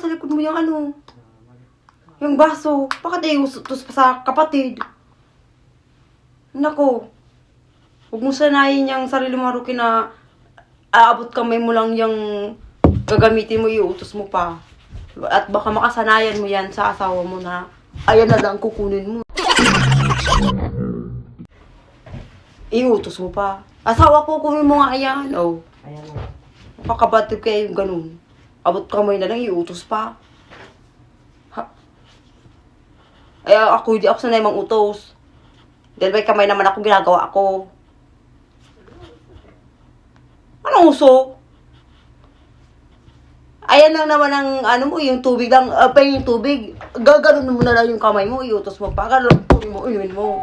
nasa likod mo yung ano? Yung baso. Bakit iutos pa sa kapatid? Nako. Huwag mo sanayin yung sarili mo, Haruki, na aabot kamay mo lang yung gagamitin mo, iutos mo pa. At baka makasanayan mo yan sa asawa mo na ayan na lang kukunin mo. Iutos mo pa. Asawa ko, kunin mo nga yan. Oh. Ayan na. Makabatid kayo yung ganun. Abot kamay na lang, iutos pa. Ha? Ay, ako, hindi ako sanay mang utos. Dahil may kamay naman ako, ginagawa ako. Anong uso? Ayan lang naman ang, ano mo, yung tubig lang, yung tubig. Gaganon mo na lang yung kamay mo, iutos mo pa. Gano'n, kunin mo, inuin mo.